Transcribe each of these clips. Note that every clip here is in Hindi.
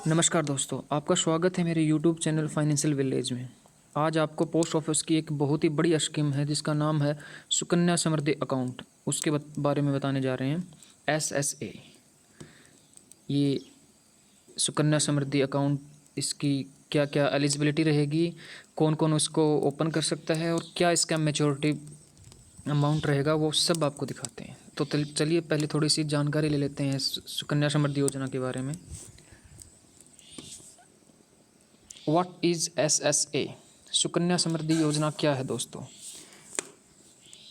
नमस्कार दोस्तों, आपका स्वागत है मेरे YouTube चैनल फाइनेंशियल विलेज में। आज आपको पोस्ट ऑफिस की एक बहुत ही बड़ी स्कीम है जिसका नाम है सुकन्या समृद्धि अकाउंट, उसके बारे में बताने जा रहे हैं। SSA, ये सुकन्या समृद्धि अकाउंट, इसकी क्या क्या एलिजिबिलिटी रहेगी, कौन कौन उसको ओपन कर सकता है और क्या इसका मैच्योरिटी अमाउंट रहेगा, वो सब आपको दिखाते हैं। तो चलिए पहले थोड़ी सी जानकारी ले लेते हैं सुकन्या समृद्धि योजना के बारे में। What is SSA? Sukanya Samriddhi Yojana क्या है दोस्तों?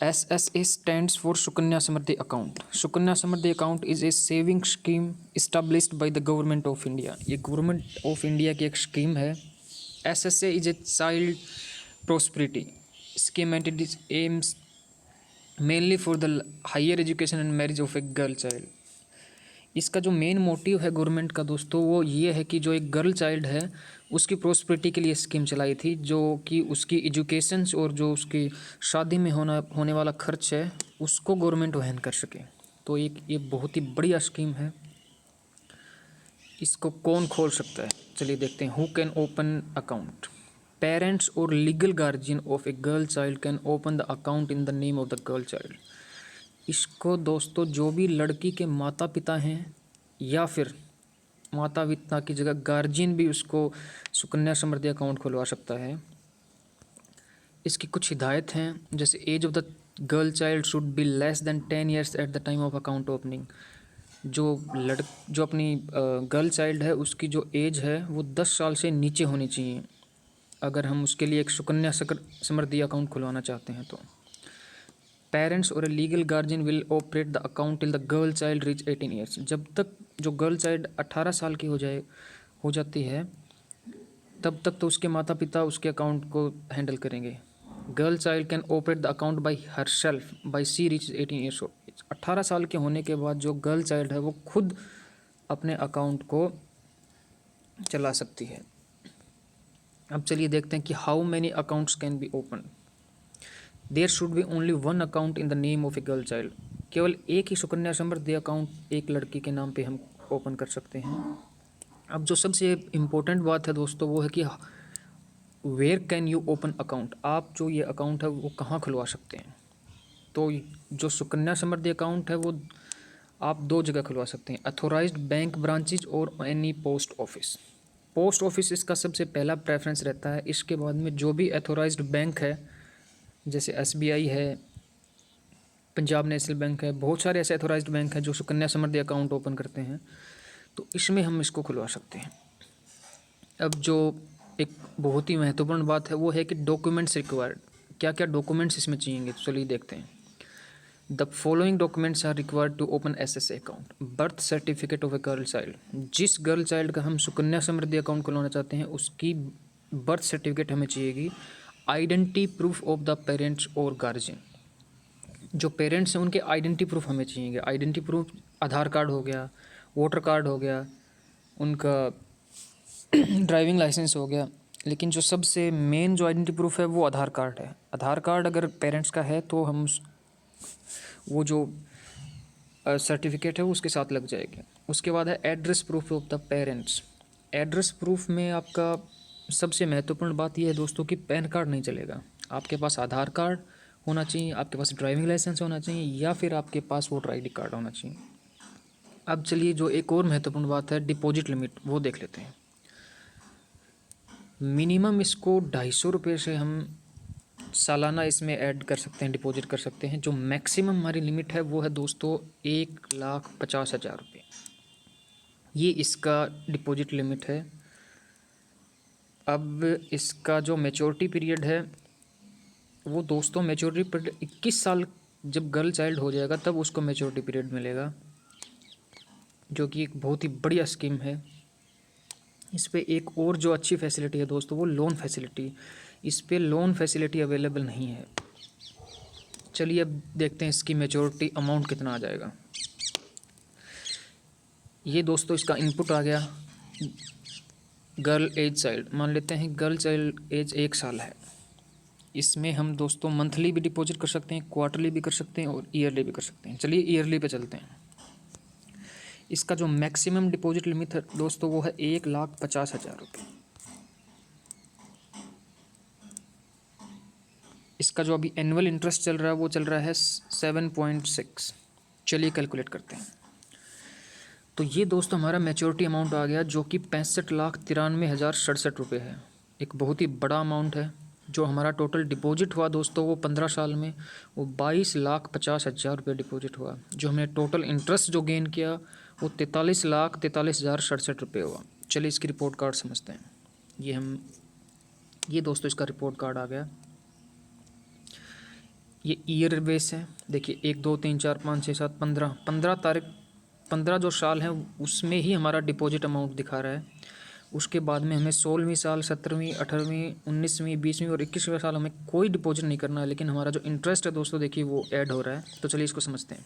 SSA stands for Sukanya Samriddhi account. Sukanya Samriddhi account is a saving scheme established by the government of India. ये गवर्नमेंट ऑफ इंडिया की एक स्कीम है। SSA is a child prosperity scheme and it is aims mainly for the higher education and marriage of a girl child. इसका जो मेन मोटिव है गवर्नमेंट का दोस्तों, वो ये है कि जो एक गर्ल चाइल्ड है उसकी प्रोस्पेरिटी के लिए स्कीम चलाई थी, जो कि उसकी एजुकेशंस और जो उसकी शादी में होने वाला खर्च है उसको गवर्नमेंट वहन कर सके। तो ये बहुत ही बढ़िया स्कीम है। इसको कौन खोल सकता है, चलिए देखते हैं। Who can open account? Parents और legal guardian of a girl child can open the account in the name of the girl child. इसको दोस्तों जो भी लड़की के माता पिता हैं या फिर माता पिता की जगह गार्जियन भी उसको सुकन्या समृद्धि अकाउंट खुलवा सकता है। इसकी कुछ हिदायत हैं, जैसे age of the girl child should be less than 10 years at the time of account opening. जो अपनी गर्ल चाइल्ड है उसकी जो एज है वो 10 साल से नीचे होनी चाहिए, अगर हम उसके लिए एक सुकन्या समृद्धि अकाउंट खुलवाना चाहते हैं तो। पेरेंट्स और a legal guardian will operate the account till the girl child reach 18 years. जब तक जो गर्ल चाइल्ड 18 साल की हो जाती है तब तक तो उसके माता पिता उसके अकाउंट को हैंडल करेंगे। Girl child can operate the account by herself by she reach 18 years. 18 साल के होने के बाद जो गर्ल चाइल्ड है वो खुद अपने अकाउंट को चला सकती है। अब चलिए देखते हैं कि how many accounts can be open. There should be only one account in the name of a girl child. केवल एक ही सुकन्या समृद्धि अकाउंट एक लड़की के नाम पे हम ओपन कर सकते हैं। अब जो सबसे इम्पोर्टेंट बात है दोस्तों वो है कि where can you open account. आप जो ये अकाउंट है वो कहाँ खुलवा सकते हैं? तो जो सुकन्या समृद्धि अकाउंट है वो आप दो जगह खुलवा सकते हैं, अथोराइज्ड बैंक ब्रांचेज और any post office. Post office इसका सबसे पहला प्रेफरेंस रहता है। इसके बाद में जो भी अथोराइज्ड बैंक है, जैसे SBI है, पंजाब नेशनल बैंक है, बहुत सारे ऐसे अथोराइज्ड बैंक हैं जो सुकन्या समृद्धि अकाउंट ओपन करते हैं, तो इसमें हम इसको खुलवा सकते हैं। अब जो एक बहुत ही महत्वपूर्ण बात है वो है कि डॉक्यूमेंट्स रिक्वायर्ड। क्या क्या डॉक्यूमेंट्स इसमें चाहिए, चलिए देखते हैं। The following documents are required to open SSA account. Birth certificate of a girl child. जिस गर्ल चाइल्ड का हम सुकन्या समृद्धि अकाउंट खुलवाना चाहते हैं उसकी बर्थ सर्टिफिकेट हमें चाहिएगी। Identity proof of the parents और गार्जियन। जो पेरेंट्स हैं उनके आइडेंटिटी प्रूफ हमें चाहिए। आइडेंटिटी प्रूफ आधार कार्ड हो गया, वोटर कार्ड हो गया, उनका ड्राइविंग लाइसेंस हो गया, लेकिन जो सबसे मेन जो आइडेंटिटी प्रूफ है वो आधार कार्ड है। आधार कार्ड अगर पेरेंट्स का है तो हम वो जो सर्टिफिकेट है वो उसके साथ लग जाएगी। उसके बाद है address proof of the parents. Address proof में आपका सबसे महत्वपूर्ण बात यह है दोस्तों कि पैन कार्ड नहीं चलेगा। आपके पास आधार कार्ड होना चाहिए, आपके पास ड्राइविंग लाइसेंस होना चाहिए या फिर आपके पास वोटर ID कार्ड होना चाहिए। अब चलिए जो एक और महत्वपूर्ण बात है डिपॉजिट लिमिट, वो देख लेते हैं। मिनिमम इसको 250 रुपये से हम सालाना इसमें ऐड कर सकते हैं, डिपॉजिट कर सकते हैं। जो मैक्सिमम हमारी लिमिट है वो है दोस्तों 1,50,000 रुपये। ये इसका डिपॉजिट लिमिट है। अब इसका जो मैच्योरिटी पीरियड है वो दोस्तों मैच्योरिटी पीरियड 21 साल जब गर्ल चाइल्ड हो जाएगा तब उसको मैच्योरिटी पीरियड मिलेगा, जो कि एक बहुत ही बढ़िया स्कीम है। इस पर एक और जो अच्छी फैसिलिटी है दोस्तों वो लोन फैसिलिटी। इस पर लोन फैसिलिटी अवेलेबल नहीं है। चलिए अब देखते हैं इसकी मैच्योरिटी अमाउंट कितना आ जाएगा। ये दोस्तों इसका इनपुट आ गया। गर्ल एज चाइल्ड, मान लेते हैं गर्ल चाइल्ड एज 1 साल है। इसमें हम दोस्तों मंथली भी डिपॉजिट कर सकते हैं, क्वार्टरली भी कर सकते हैं और ईयरली भी कर सकते हैं। चलिए ईयरली पे चलते हैं। इसका जो मैक्सिमम डिपॉजिट लिमिट है दोस्तों वो है 1,50,000 रुपये। इसका जो अभी एनुअल इंटरेस्ट चल रहा है वो चल रहा है 7.6। चलिए कैलकुलेट करते हैं। तो ये दोस्तों हमारा मैच्योरिटी अमाउंट आ गया जो कि 65,93,067 रुपये है। एक बहुत ही बड़ा अमाउंट है। जो हमारा टोटल डिपॉजिट हुआ दोस्तों वो 15 साल में वो 22,50,000 रुपये डिपॉजिट हुआ। जो हमने टोटल इंटरेस्ट जो गेन किया वो 43,43,067 रुपये हुआ। चलिए इसकी रिपोर्ट कार्ड समझते हैं। ये दोस्तों इसका रिपोर्ट कार्ड आ गया। ये ईयर बेस है। देखिए 1 2 3 4 5 6 7 15 जो साल हैं उसमें ही हमारा डिपॉजिट अमाउंट दिखा रहा है। उसके बाद में हमें 16वीं साल, 17वीं, 18वीं, 19वीं, 20वीं और 21वें साल हमें कोई डिपॉजिट नहीं करना है, लेकिन हमारा जो इंटरेस्ट है दोस्तों देखिए वो ऐड हो रहा है। तो चलिए इसको समझते हैं।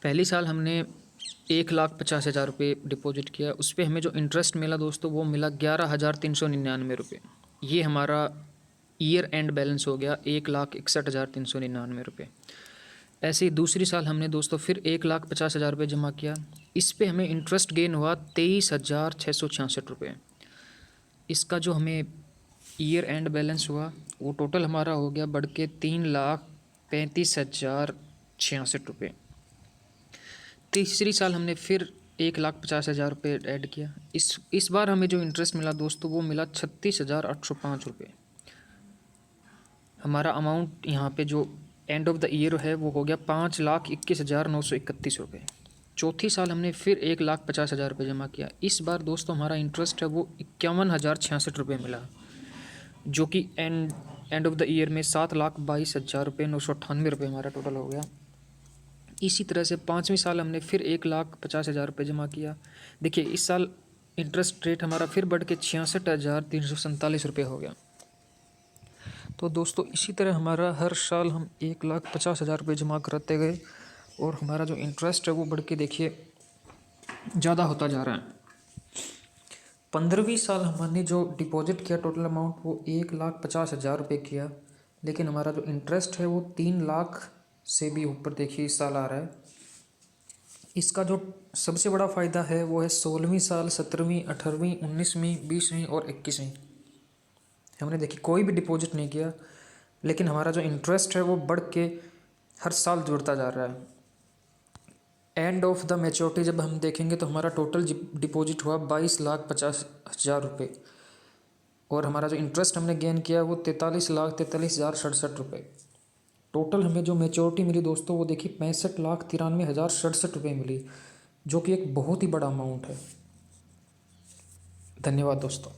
पहली साल हमने 1,50,000 रुपये डिपॉजिट किया, उस पर हमें जो इंटरेस्ट मिला दोस्तों वो मिला 11,399 रुपये। ये हमारा ईयर एंड बैलेंस हो गया 1,61,399 रुपये। ऐसे ही दूसरी साल हमने दोस्तों फिर 1,50,000 रुपये जमा किया। इस पे हमें इंटरेस्ट गेन हुआ 23,666 रुपये। इसका जो हमें ईयर एंड बैलेंस हुआ वो टोटल हमारा हो गया बढ़ के 3,35,066 रुपये। तीसरी साल हमने फिर 1,50,000 रुपये ऐड किया। इस बार हमें जो इंटरेस्ट मिला दोस्तों वो मिला 36,805 रुपये। हमारा अमाउंट यहाँ पे जो एंड ऑफ द ईयर है वो हो गया 5,21,931 रुपये। चौथी साल हमने फिर 1,50,000 रुपये जमा किया। इस बार दोस्तों हमारा इंटरेस्ट है वो 51,066 रुपये मिला, जो कि एंड ऑफ द ईयर में 7,22,000 रुपये 998 रुपये हमारा टोटल हो गया। इसी तरह से पाँचवीं साल हमने फिर 1,50,000 रुपये जमा किया। देखिए इस साल इंटरेस्ट रेट हमारा फिर बढ़ के 66,347 रुपये हो गया। तो दोस्तों इसी तरह हमारा हर साल हम 1,50,000 रुपये जमा कराते गए और हमारा जो इंटरेस्ट है वो बढ़ के देखिए ज़्यादा होता जा रहा है। 15वीं साल हमने जो डिपॉजिट किया टोटल अमाउंट वो 1,50,000 रुपये किया, लेकिन हमारा जो इंटरेस्ट है वो 3 लाख से भी ऊपर देखिए इस साल आ रहा है। इसका जो सबसे बड़ा फ़ायदा है वो है 16वीं साल, 17वीं, 18वीं, 19वीं, 20वीं और 21वीं। हमने देखिए कोई भी डिपॉजिट नहीं किया, लेकिन हमारा जो इंटरेस्ट है वो बढ़ के हर साल जुड़ता जा रहा है। एंड ऑफ द मैच्योरिटी जब हम देखेंगे तो हमारा टोटल डिपॉजिट हुआ 22,50,000 रुपये और हमारा जो इंटरेस्ट हमने गेन किया वो 43,43,067 रुपये। टोटल हमें जो मैच्योरिटी मिली दोस्तों वो देखिए 65,93,067 रुपये मिली, जो कि एक बहुत ही बड़ा अमाउंट है। धन्यवाद दोस्तों।